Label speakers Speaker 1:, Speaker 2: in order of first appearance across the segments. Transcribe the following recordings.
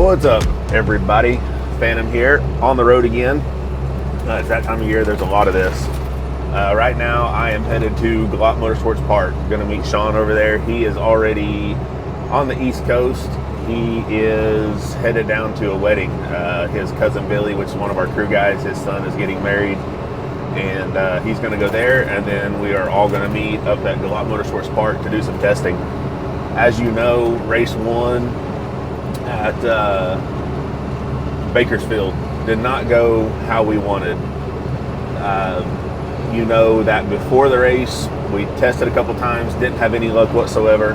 Speaker 1: What's up, everybody? Phantom here, on the road again. It's that time of year, there's a lot of this. Right now, I am headed to Galot Motorsports Park. Going to meet Sean over there. He is already on the East Coast. He is headed down to a wedding. His cousin Billy, which is one of our crew guys, his son is getting married. And he's going to go there, and then we are all going to meet up at Galot Motorsports Park to do some testing. As you know, race 1 at Bakersfield did not go how we wanted. You know that before the race, we tested a couple times, didn't have any luck whatsoever.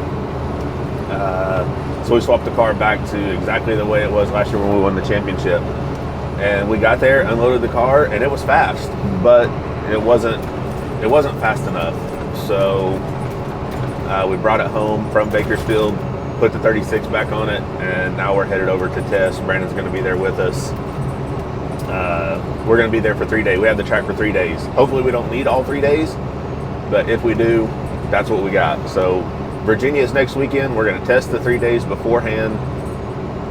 Speaker 1: So we swapped the car back to exactly the way it was last year when we won the championship. And we got there, unloaded the car, and it was fast, but it wasn't fast enough. So we brought it home from Bakersfield, put the 36 back on it, and now we're headed over to test. Brandon's going to be there with us. We're going to be there for 3 days. We have the track for 3 days. Hopefully we don't need all 3 days, but if we do, that's what we got. So Virginia is next weekend. We're going to test the 3 days beforehand,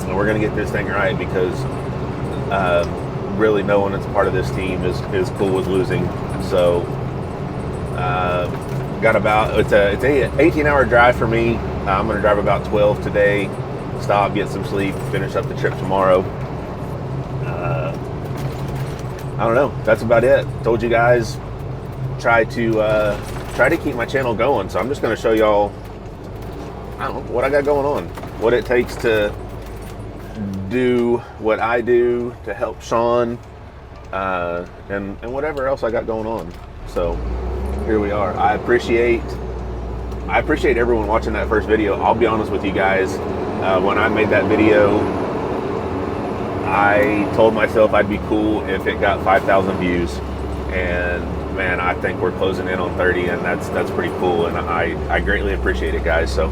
Speaker 1: and we're going to get this thing right because really no one that's part of this team is cool with losing. So got about, it's an 18-hour drive for me. I'm going to drive about 12 today, stop, get some sleep, finish up the trip tomorrow. I don't know. That's about it. Told you guys, try to keep my channel going. So I'm just going to show y'all, I don't know, what I got going on, what it takes to do what I do to help Sean, and whatever else I got going on. So here we are. I appreciate everyone watching that first video. I'll be honest with you guys. When I made that video, I told myself I'd be cool if it got 5,000 views. And man, I think we're closing in on 30, and that's pretty cool. And I greatly appreciate it, guys. So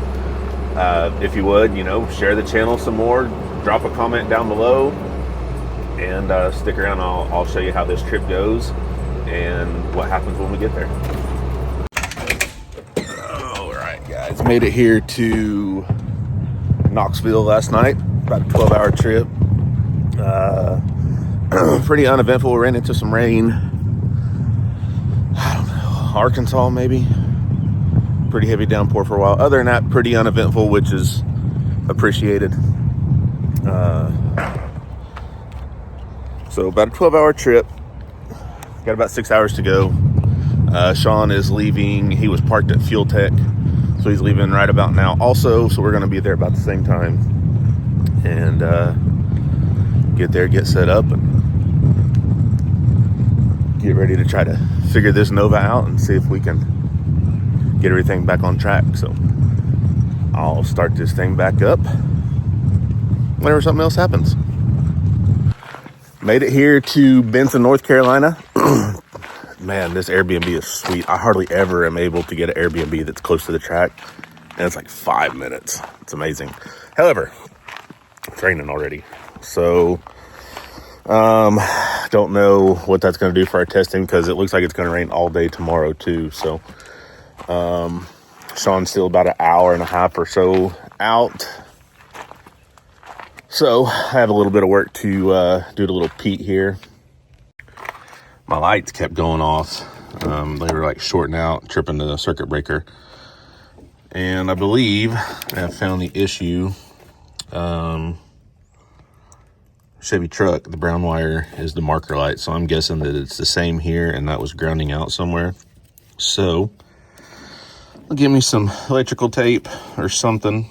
Speaker 1: if you would, share the channel some more, drop a comment down below, and stick around. I'll show you how this trip goes and what happens when we get there. All right, guys, made it here to Knoxville last night. About a 12-hour trip. Pretty uneventful. We ran into some rain. I don't know, Arkansas maybe. Pretty heavy downpour for a while. Other than that, pretty uneventful, which is appreciated. So about a 12-hour trip. Got about 6 hours to go. Sean is leaving. He was parked at Fuel Tech, so he's leaving right about now also. So we're going to be there about the same time, and get there, get set up, and get ready to try to figure this Nova out and see if we can get everything back on track. So I'll start this thing back up whenever something else happens. Made it here to Benson, North Carolina. Man, this Airbnb is sweet. I hardly ever am able to get an Airbnb that's close to the track, and it's like 5 minutes. It's amazing. However, it's raining already, so don't know what that's going to do for our testing, because it looks like it's going to rain all day tomorrow too. So Sean's still about an hour and a half or so out. So I have a little bit of work to do to little Pete here. My lights kept going off. They were like shorting out, tripping the circuit breaker. And I believe I found the issue. Chevy truck, the brown wire is the marker light. So I'm guessing that it's the same here, and that was grounding out somewhere. So I'll give me some electrical tape or something.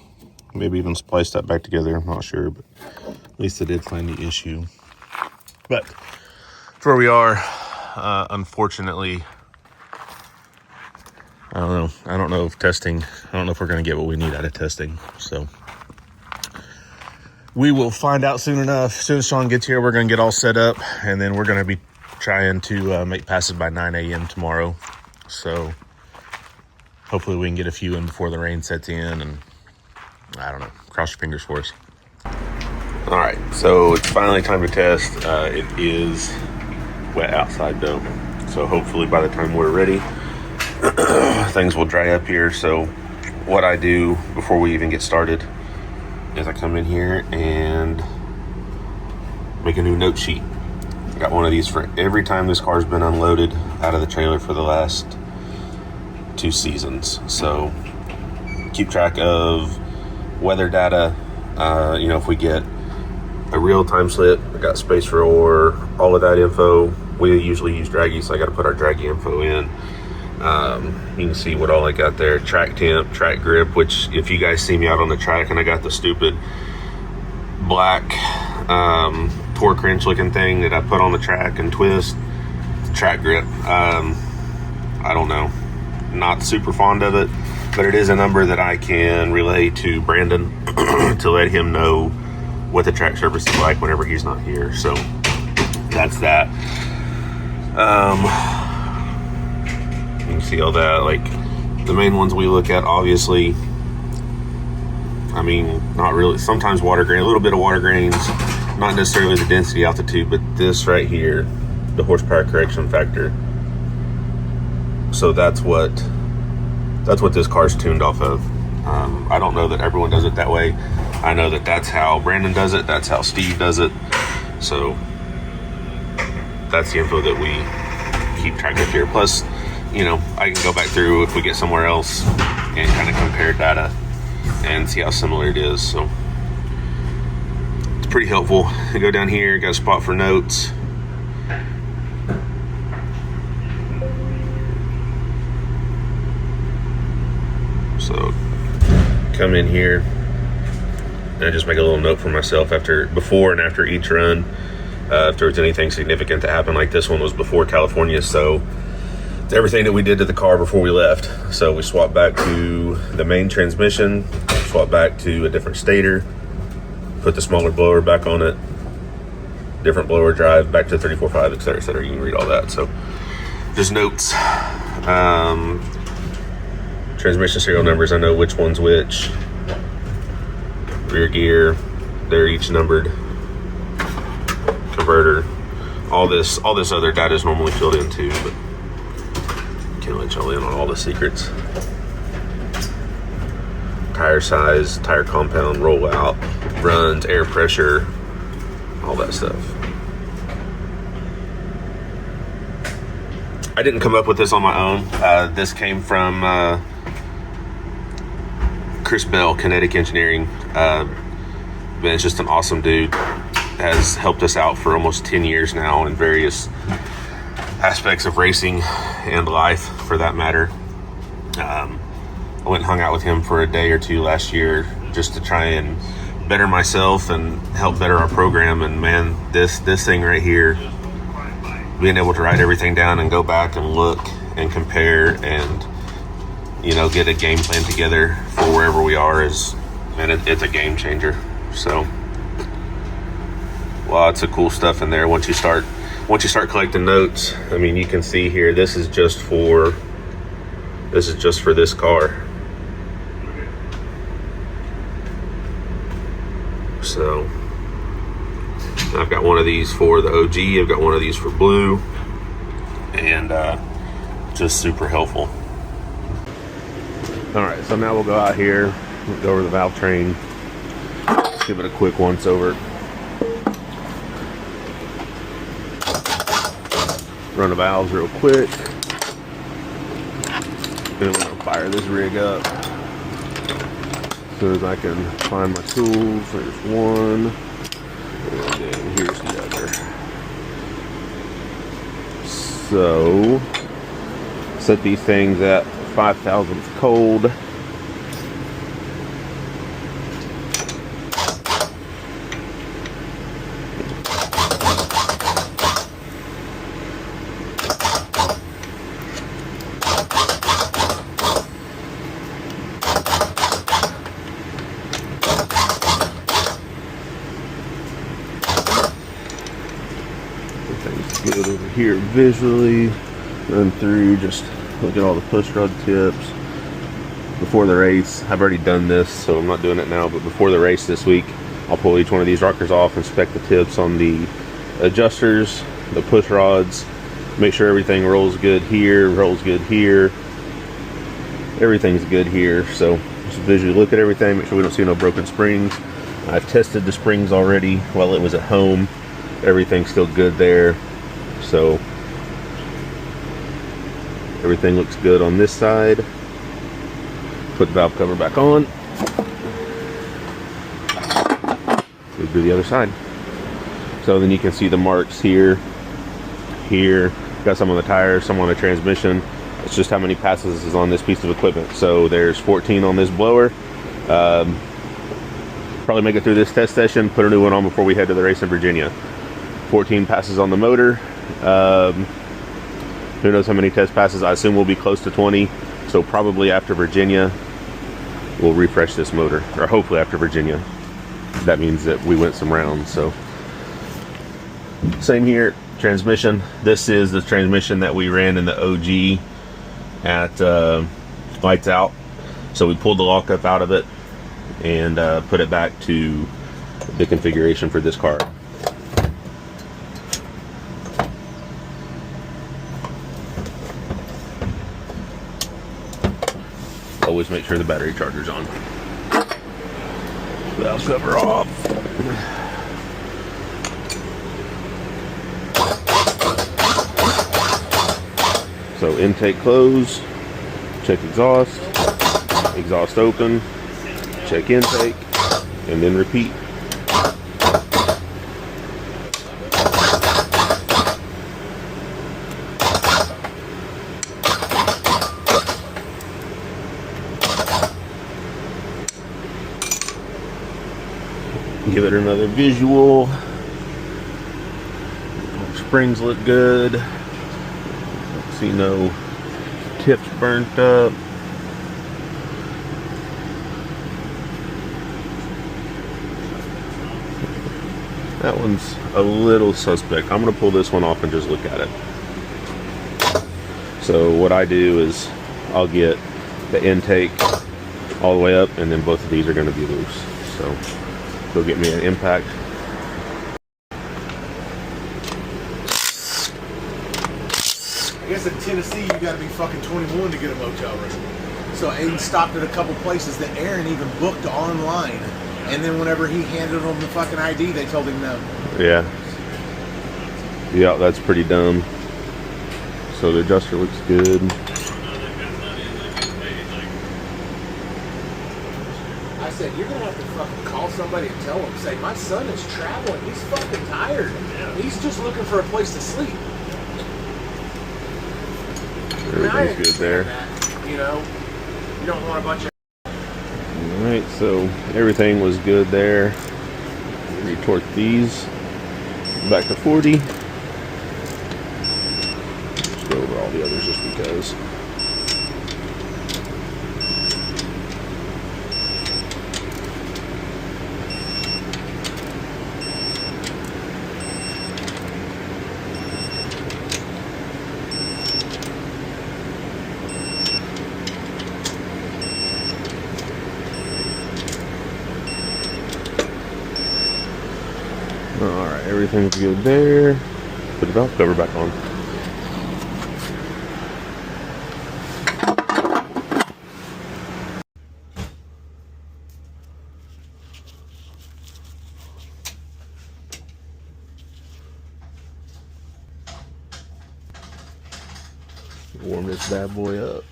Speaker 1: Maybe even splice that back together. I'm not sure, but at least I did find the issue. But that's where we are. Unfortunately, I don't know. I don't know if we're going to get what we need out of testing. So we will find out soon enough. As soon as Sean gets here, we're going to get all set up, and then we're going to be trying to make passes by 9 a.m. tomorrow. So hopefully we can get a few in before the rain sets in, and I don't know. Cross your fingers for us. All right, so it's finally time to test. It is wet outside though, so hopefully by the time we're ready, things will dry up here. So what I do before we even get started is I come in here and
Speaker 2: make a new note sheet. Got one of these for every time this car's been unloaded out of the trailer for the last 2 seasons. So keep track of weather data. If we get a real-time slip, I got space for ore, all of that info. We usually use Draggy, so I got to put our Draggy info in. You can see what all I got there. Track temp, track grip, which if you guys see me out on the track and I got the stupid black torque wrench looking thing that I put on the track and twist, track grip. I don't know, not super fond of it, but it is a number that I can relay to Brandon to let him know what the track surface is like whenever he's not here. So that's that. You can see all that, like the main ones we look at, obviously, I mean, not really, sometimes water grain, a little bit of water grains, not necessarily the density altitude, but this right here, the horsepower correction factor. So that's what this car's tuned off of. I don't know that everyone does it that way. I know that that's how Brandon does it, that's how Steve does it. So that's the info that we keep track of here. Plus, I can go back through if we get somewhere else and kind of compare data and see how similar it is. So it's pretty helpful. I go down here, got a spot for notes. So come in here and I just make a little note for myself before and after each run. If there was anything significant that happened, like this one was before California, so it's everything that we did to the car before we left. So we swapped back to the main transmission, swapped back to a different stator, put the smaller blower back on it, different blower drive, back to 34.5, et cetera, et cetera. You can read all that. So just notes. Transmission serial numbers, I know which one's which. Rear gear, they're each numbered. Converter, all this other data is normally filled in too, but can't let y'all in on all the secrets. Tire size, tire compound, rollout, runs, air pressure, all that stuff. I didn't come up with this on my own. This came from Chris Bell, Kinetic Engineering. Ben's just an awesome dude. Has helped us out for almost 10 years now in various aspects of racing and life, for that matter. I went and hung out with him for a day or two last year just to try and better myself and help better our program. And man, this thing right here, being able to write everything down and go back and look and compare and get a game plan together for wherever we are it's a game changer. So lots of cool stuff in there. Once you start collecting notes, I mean, you can see here, this is just for this car. So I've got one of these for the OG, I've got one of these for Blue, and just super helpful. All right, so now we'll go out here, we'll go over the valve train, give it a quick once over. Run the valves real quick. And we're gonna fire this rig up as soon as I can find my tools. There's one, and then here's the other. So set these things at 5,000th cold. Everything's good over here visually. Run through, just look at all the push rod tips. Before the race, I've already done this, so I'm not doing it now, but before the race this week, I'll pull each one of these rockers off, inspect the tips on the adjusters, the push rods, make sure everything rolls good here, rolls good here. Everything's good here, so just visually look at everything, make sure we don't see no broken springs. I've tested the springs already while it was at home.
Speaker 1: Everything's still good there. So everything looks good on this side. Put the valve cover back on. We'll do the other side. So then you can see the marks here. Got some on the tires, some on the transmission. It's just how many passes is on this piece of equipment. So there's 14 on this blower. Probably make it through this test session, put a new one on before we head to the race in Virginia. 14 passes on the motor. Who knows how many test passes? I assume we'll be close to 20. So probably after Virginia, we'll refresh this motor, or hopefully after Virginia. That means that we went some rounds. So same here. Transmission. This is the transmission that we ran in the OG at lights out. So we pulled the lockup out of it and put it back to the configuration for this car. Always make sure the battery charger's on. Valve cover off. So intake close, check exhaust, exhaust open, check intake, and then repeat. Give it another visual. Springs look good. See no tips burnt up. That one's a little suspect. I'm gonna pull this one off and just look at it. So what I do is I'll get the intake all the way up, and then both of these are gonna be loose. So go get me an impact.
Speaker 3: I guess in Tennessee, you got to be fucking 21 to get a motel room. So Aiden stopped at a couple places that Aaron even booked online. And then whenever he handed them the fucking ID, they told him no.
Speaker 1: Yeah. Yeah, that's pretty dumb. So the adjuster looks good.
Speaker 3: I said, you're going to have to fucking call somebody and tell them. Say, my son is traveling. He's fucking tired. He's just looking for a place to sleep.
Speaker 1: Everything's good there.
Speaker 3: You know, you don't want a bunch of...
Speaker 1: Alright, so everything was good there. Retorque these back to 40. Just go over all the others just because. Alright, everything's good there. Put the valve cover back on. Warm this bad boy up.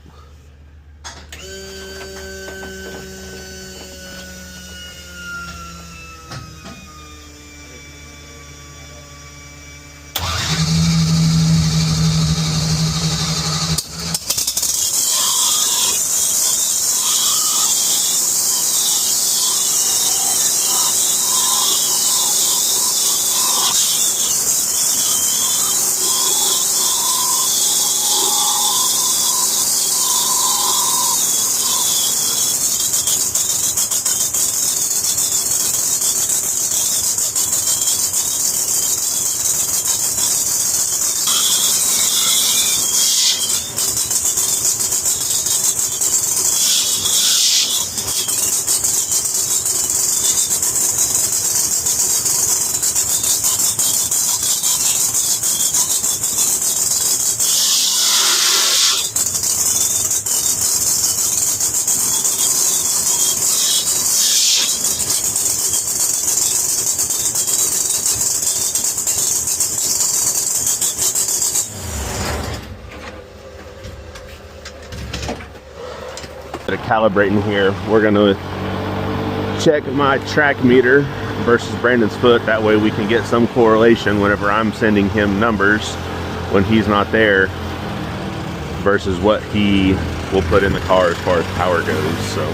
Speaker 1: calibrating here. We're gonna check my track meter versus Brandon's foot. That way we can get some correlation whenever I'm sending him numbers when he's not there versus what he will put in the car as far as power goes. So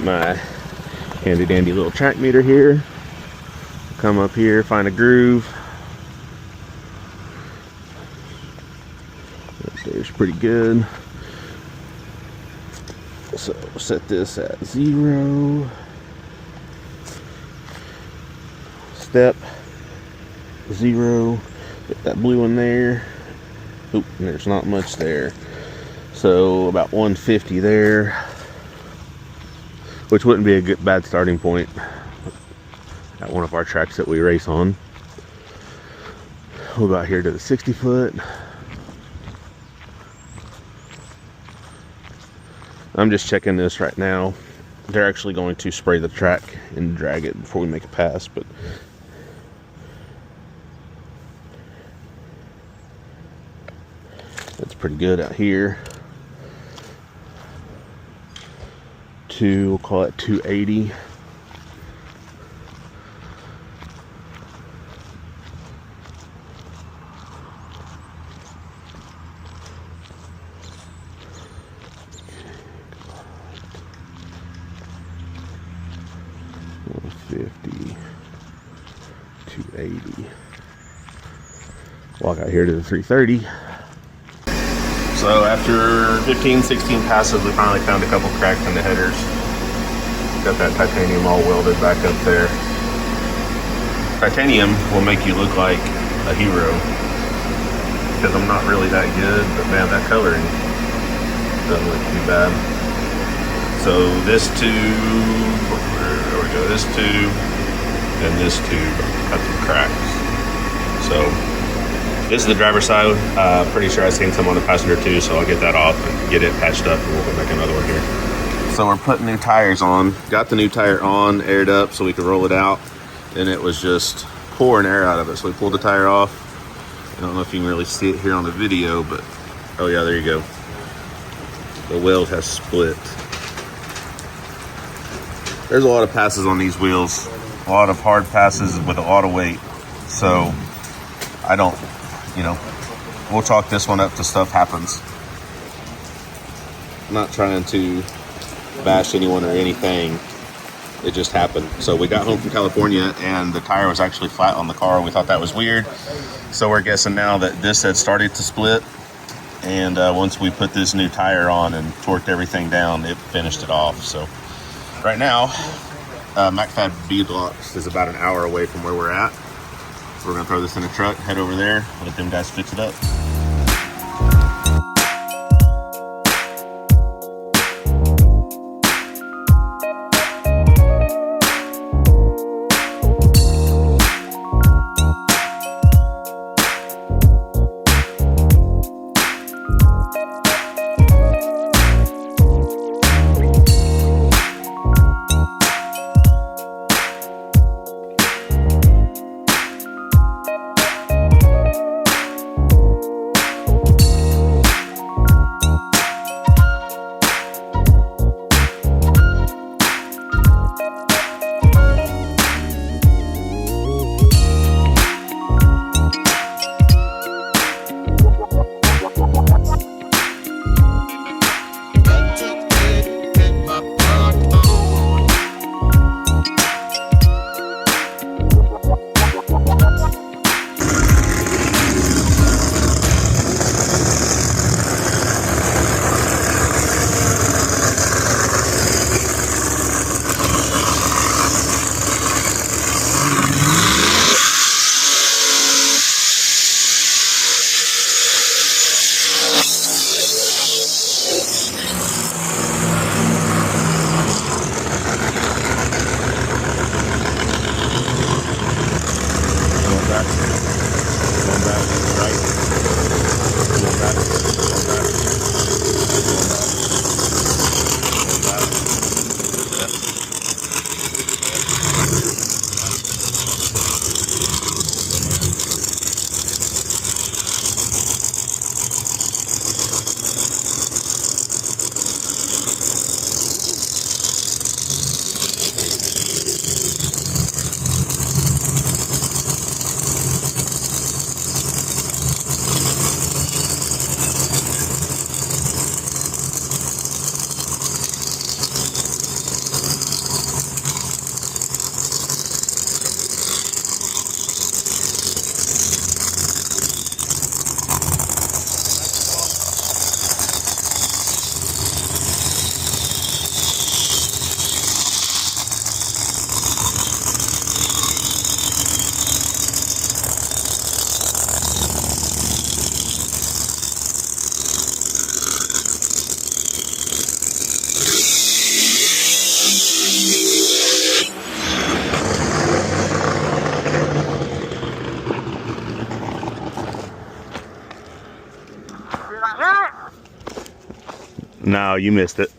Speaker 1: my handy dandy little track meter here. Come up here, find a groove. Right there's pretty good. So set this at 0. Step 0. Get that blue one there. Oop, and there's not much there. So about 150 there, which wouldn't be a good bad starting point at one of our tracks that we race on. We'll go out here to the 60 foot. I'm just checking this right now. They're actually going to spray the track and drag it before we make a pass, but that's pretty good out here. We'll call it 280. Walk out here to the 330. So after 15, 16 passes, we finally found a couple cracks in the headers. Got that titanium all welded back up there. Titanium will make you look like a hero, because I'm not really that good, but man, that coloring doesn't look too bad. So this tube, there we go, this tube and this tube got some cracks. So this is the driver's side. Pretty sure I've seen some on the passenger too, so I'll get that off and get it patched up, and we'll go make another one here. So we're putting new tires on. Got the new tire on, aired up so we could roll it out, and it was just pouring air out of it. So we pulled the tire off. I don't know if you can really see it here on the video, but oh yeah, there you go. The weld has split. There's a lot of passes on these wheels, a lot of hard passes with a lot of weight. So I don't, we'll chalk this one up to stuff happens. I'm not trying to bash anyone or anything. It just happened. So we got home from California and the tire was actually flat on the car. We thought that was weird. So we're guessing now that this had started to split. And once we put this new tire on and torqued everything down, it finished it off. So right now, McFad Beadlocks is about an hour away from where we're at. So we're gonna throw this in a truck, head over there, let them guys fix it up. No, you missed it.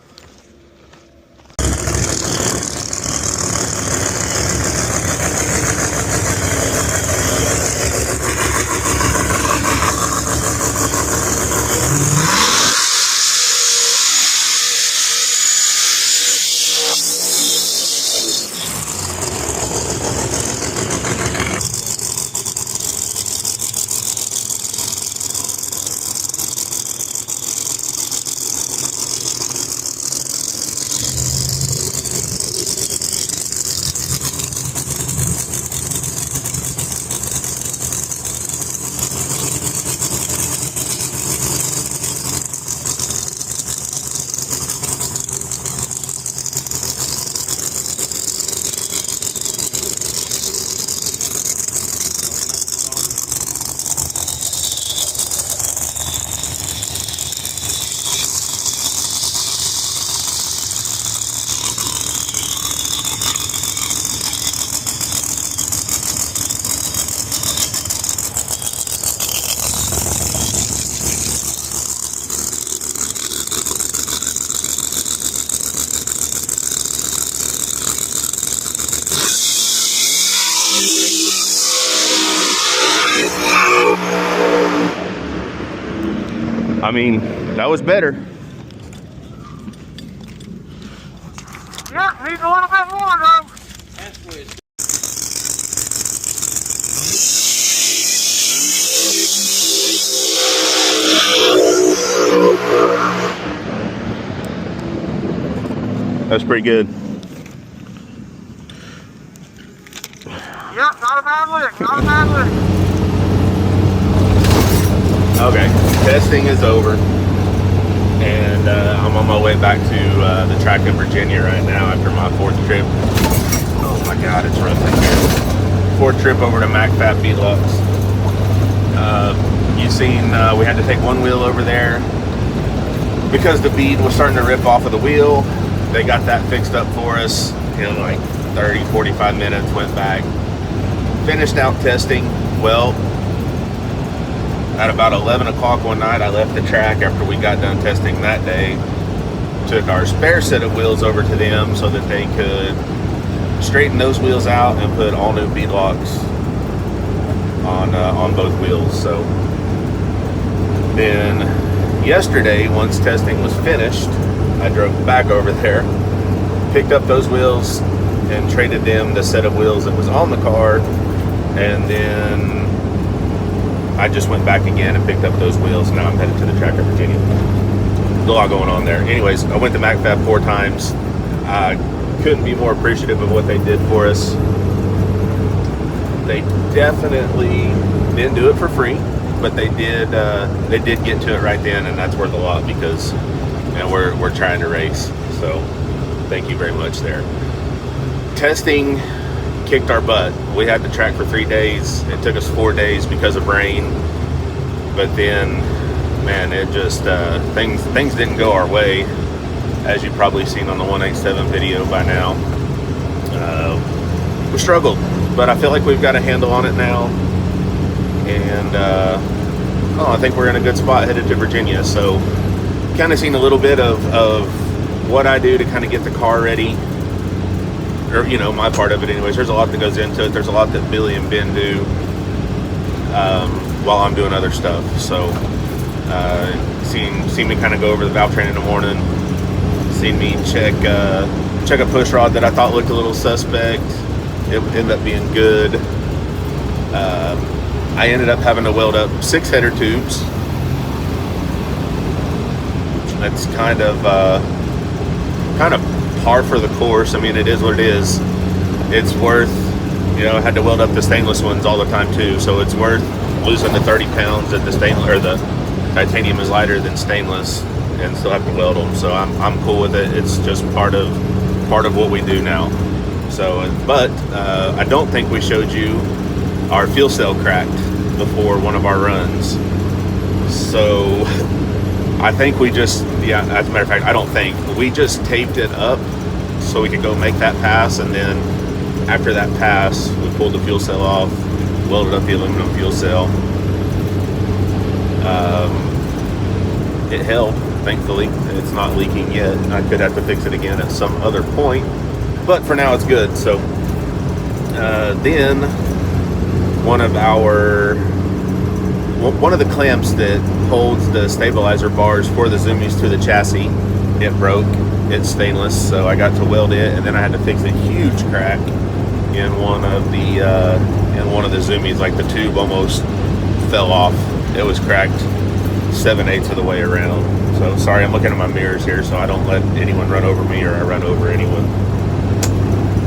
Speaker 1: I mean, that was better.
Speaker 4: Yeah, needs a little bit more though.
Speaker 1: That's pretty good.
Speaker 4: Yep, not a bad lick, not a bad lick.
Speaker 1: Okay, testing is over, and I'm on my way back to the track in Virginia right now after my 4th trip. Oh my God, it's rough in here. 4th trip over to MacFab Beadlocks. You seen we had to take one wheel over there because the bead was starting to rip off of the wheel. They got that fixed up for us in like 30, 45 minutes, went back, finished out testing. Well, at about 11 o'clock one night, I left the track after we got done testing that day, took our spare set of wheels over to them so that they could straighten those wheels out and put all new beadlocks on both wheels. So then yesterday, once testing was finished, I drove back over there, picked up those wheels and traded them the set of wheels that was on the car, and then I just went back again and picked up those wheels. Now I'm headed to the track in Virginia. There's a lot going on there. Anyways, I went to MacFab 4 times. I couldn't be more appreciative of what they did for us. They definitely didn't do it for free, but they did get to it right then, and that's worth a lot because we're trying to race. So thank you very much there. Testing kicked our butt. We had the track for 3 days. It took us 4 days because of rain, but then, man, it just things didn't go our way, as you've probably seen on the 187 video by now. We struggled, but I feel like we've got a handle on it now, and I think we're in a good spot headed to Virginia. So kind of seen a little bit of what I do to kind of get the car ready, or my part of it anyways. There's a lot that goes into it. There's a lot that Billy and Ben do while I'm doing other stuff. So seen me kind of go over the valve train in the morning, seen me check a push rod that I thought looked a little suspect. It ended up being good. I ended up having to weld up 6 header tubes. That's kind of par for the course. I mean, it is what it is. It's worth, I had to weld up the stainless ones all the time too, so it's worth losing the 30 pounds that the stainless, or the titanium is lighter than stainless, and still have to weld them. So I'm cool with it. It's just part of what we do now. So, but I don't think we showed you our fuel cell cracked before one of our runs. So I think we just, as a matter of fact, I don't think, we just taped it up so we could go make that pass, and then after that pass, we pulled the fuel cell off, welded up the aluminum fuel cell. It held. Thankfully, it's not leaking yet. I could have to fix it again at some other point, but for now it's good. So then one of the clamps that holds the stabilizer bars for the Zoomies to the chassis, it broke. It's stainless, so I got to weld it, and then I had to fix a huge crack in one of the Zoomies. Like the tube almost fell off. It was cracked 7/8 of the way around. So sorry, I'm looking at my mirrors here so I don't let anyone run over me or I run over anyone.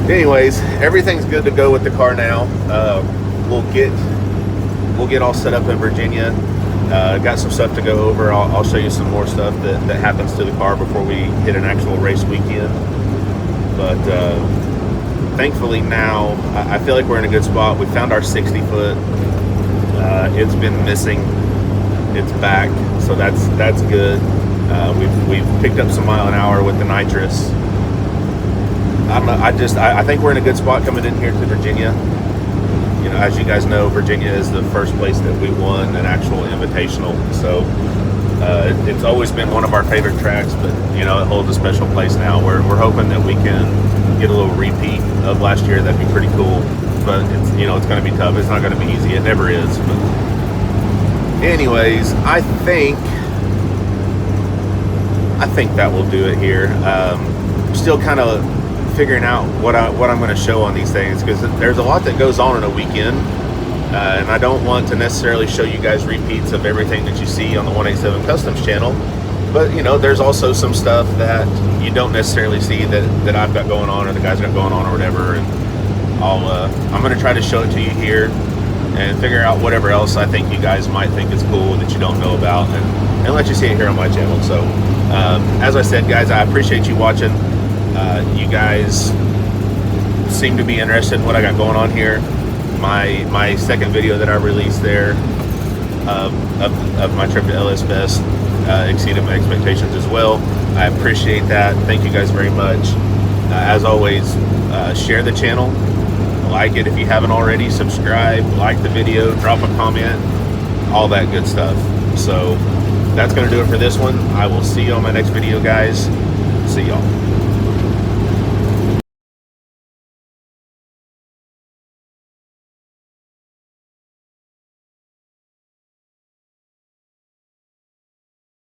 Speaker 1: Anyways, everything's good to go with the car now. We'll get all set up in Virginia. Got some stuff to go over. I'll show you some more stuff that happens to the car before we hit an actual race weekend. But thankfully now, I feel like we're in a good spot. We found our 60 foot. It's been missing. It's back, so that's good. We've picked up some mile an hour with the nitrous. I think we're in a good spot coming in here to Virginia. You know, as you guys know, Virginia is the first place that we won an actual invitational. So it's always been one of our favorite tracks, but you know, it holds a special place now. We're hoping that we can get a little repeat of last year. That'd be pretty cool. But it's going to be tough. It's not going to be easy. It never is. But anyways, I think that will do it here. Still kind of figuring out what I'm going to show on these things, because there's a lot that goes on in a weekend, and I don't want to necessarily show you guys repeats of everything that you see on the 187 Customs channel. But you know, there's also some stuff that you don't necessarily see that I've got going on or the guys got going on or whatever, and I'm going to try to show it to you here and figure out whatever else I think you guys might think is cool that you don't know about, and let you see it here on my channel. So as I said, guys, I appreciate you watching. You guys seem to be interested in what I got going on here. My second video that I released there of my trip to LS Fest exceeded my expectations as well. I appreciate that. Thank you guys very much. As always, share the channel, like it if you haven't already, subscribe, like the video, drop a comment, all that good stuff. So that's going to do it for this one. I will see you on my next video, guys. See y'all.